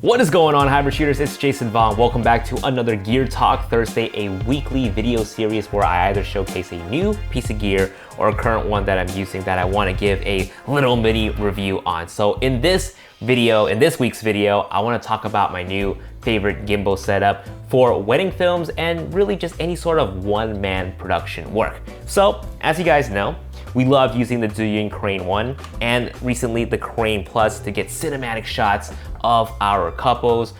What is going on, hybrid shooters? It's Jason Vong. Welcome back to another Gear Talk Thursday, a weekly video series where I either showcase a new piece of gear or a current one that I'm using that I want to give a little mini review on. So in this week's video, I want to talk about my new favorite gimbal setup for wedding films and really just any sort of one-man production work. So as you guys know, we love using the ZHIYUN Crane 1 and recently the Crane Plus to get cinematic shots of our couples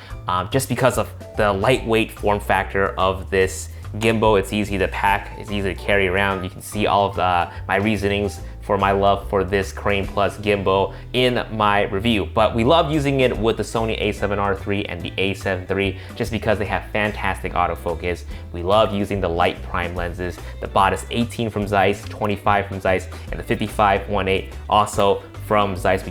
just because of the lightweight form factor of this gimbal. It's easy to pack, it's easy to carry around. You can see all of my reasonings for my love for this Crane Plus gimbal in my review. But we love using it with the Sony a7R III and the a7 III just because they have fantastic autofocus. We love using the light prime lenses. The Bodice 18 from Zeiss, 25 from Zeiss, and the 55-1.8 also from Zeiss. We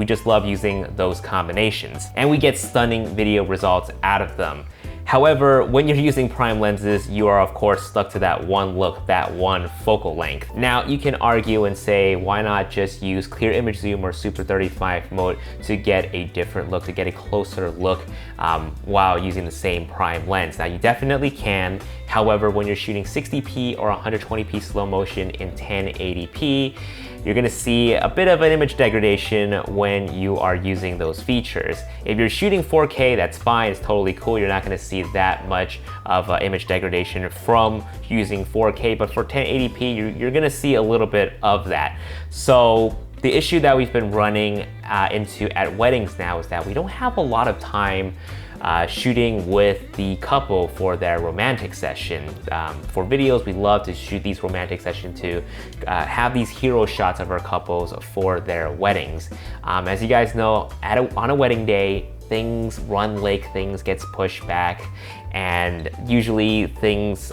just love using those combinations. And we get stunning video results out of them. However, when you're using prime lenses, you are of course stuck to that one look, that one focal length. Now you can argue and say, why not just use clear image zoom or super 35 mode to get a different look, to get a closer look while using the same prime lens. Now you definitely can. However, when you're shooting 60p or 120p slow motion in 1080p, you're gonna see a bit of an image degradation when you are using those features. If you're shooting 4K, that's fine, it's totally cool. You're not gonna see that much of image degradation from using 4K, but for 1080p, you're gonna see a little bit of that. So the issue that we've been running into at weddings now is that we don't have a lot of time shooting with the couple for their romantic session. For videos, we love to shoot these romantic sessions to have these hero shots of our couples for their weddings. As you guys know, on a wedding day, things run late, things gets pushed back, and usually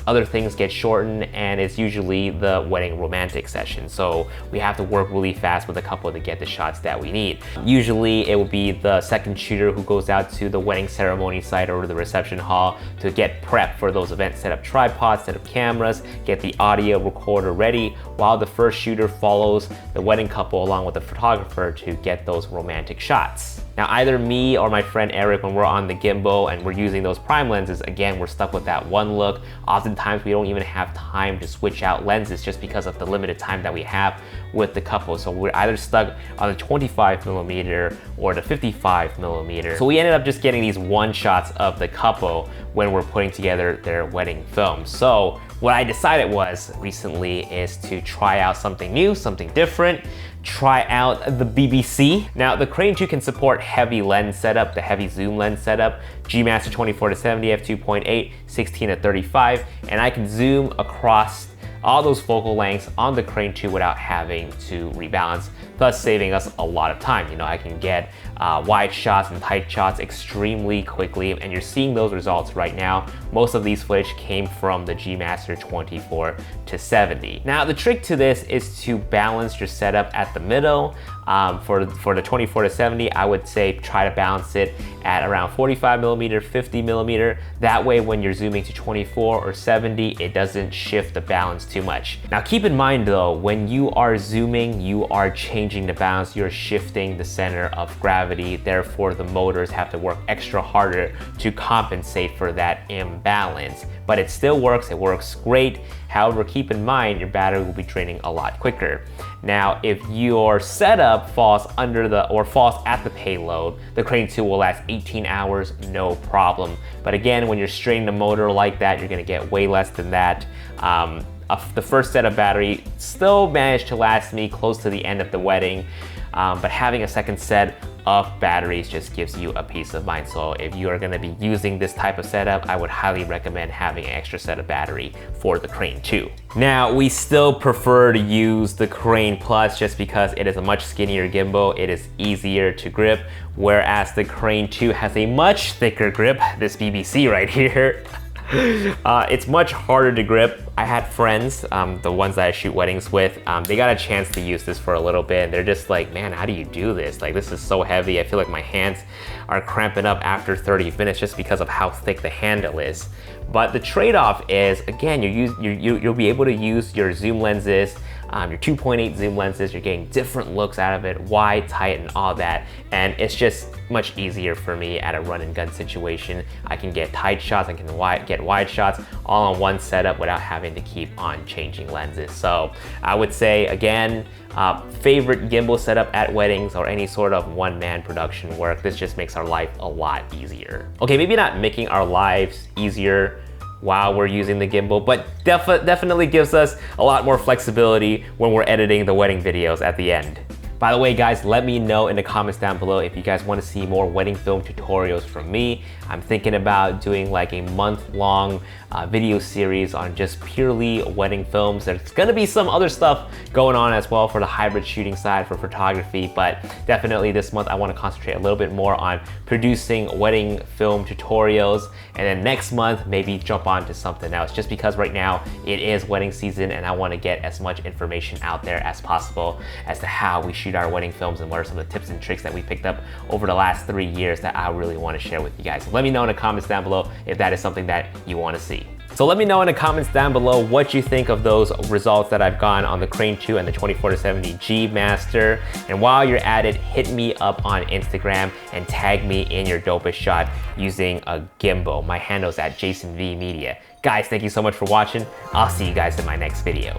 other things get shortened, and it's usually the wedding romantic session. So we have to work really fast with the couple to get the shots that we need. Usually it will be the second shooter who goes out to the wedding ceremony site or the reception hall to get prep for those events, set up tripods, set up cameras, get the audio recorder ready, while the first shooter follows the wedding couple along with the photographer to get those romantic shots. Now either me or my friend Eric, when we're on the gimbal and we're using those prime lenses, again, we're stuck with that one look. Oftentimes we don't even have time to switch out lenses just because of the limited time that we have with the couple. So we're either stuck on the 25mm or the 55mm. So we ended up just getting these one shots of the couple when we're putting together their wedding film. So what I decided was recently is to try out something new, something different, try out the BBC. Now the Crane 2 can support heavy lens setup, the heavy zoom lens setup, G Master 24-70, f2.8, 16-35, and I can zoom across all those focal lengths on the Crane 2 without having to rebalance, thus saving us a lot of time. You know, I can get wide shots and tight shots extremely quickly, and you're seeing those results right now. Most of these footage came from the G Master 24-70. Now the trick to this is to balance your setup at the middle. For the 24-70, I would say try to balance it at around 45mm, 50mm. That way when you're zooming to 24 or 70, it doesn't shift the balance too much. Now keep in mind though, when you are zooming, you are changing the balance, you're shifting the center of gravity. Therefore, the motors have to work extra harder to compensate for that imbalance. But it still works, it works great. However, keep in mind your battery will be draining a lot quicker. Now, if your setup falls at the payload, the Crane 2 will last 18 hours, no problem. But again, when you're straining the motor like that, you're gonna get way less than that. The first set of battery still managed to last me close to the end of the wedding, but having a second set of batteries just gives you a peace of mind. So if you are gonna be using this type of setup, I would highly recommend having an extra set of battery for the Crane 2. Now, we still prefer to use the Crane Plus just because it is a much skinnier gimbal, it is easier to grip, whereas the Crane 2 has a much thicker grip, this BBC right here. It's much harder to grip. I had friends, the ones that I shoot weddings with, they got a chance to use this for a little bit and they're just like, man, how do you do this? Like, this is so heavy. I feel like my hands are cramping up after 30 minutes just because of how thick the handle is. But the trade-off is, again, you'll be able to use your zoom lenses your 2.8 zoom lenses, you're getting different looks out of it, wide, tight, and all that. And it's just much easier for me at a run and gun situation. I can get tight shots, I can get wide shots all on one setup without having to keep on changing lenses. So I would say, again, favorite gimbal setup at weddings or any sort of one-man production work. This just makes our life a lot easier. Okay, maybe not making our lives easier while we're using the gimbal, but definitely gives us a lot more flexibility when we're editing the wedding videos at the end. By the way, guys, let me know in the comments down below if you guys want to see more wedding film tutorials from me. I'm thinking about doing like a month-long video series on just purely wedding films. There's gonna be some other stuff going on as well for the hybrid shooting side for photography, but definitely this month I want to concentrate a little bit more on producing wedding film tutorials, and then next month maybe jump on to something else, just because right now it is wedding season and I want to get as much information out there as possible as to how we shoot our wedding films and what are some of the tips and tricks that we picked up over the last 3 years that I really want to share with you guys. So let me know in the comments down below if that is something that you want to see. So let me know in the comments down below what you think of those results that I've gotten on the Crane 2 and the 24-70 G Master. And while you're at it, hit me up on Instagram and tag me in your dopest shot using a gimbal. My handle's at JasonVMedia. Guys, thank you so much for watching. I'll see you guys in my next video.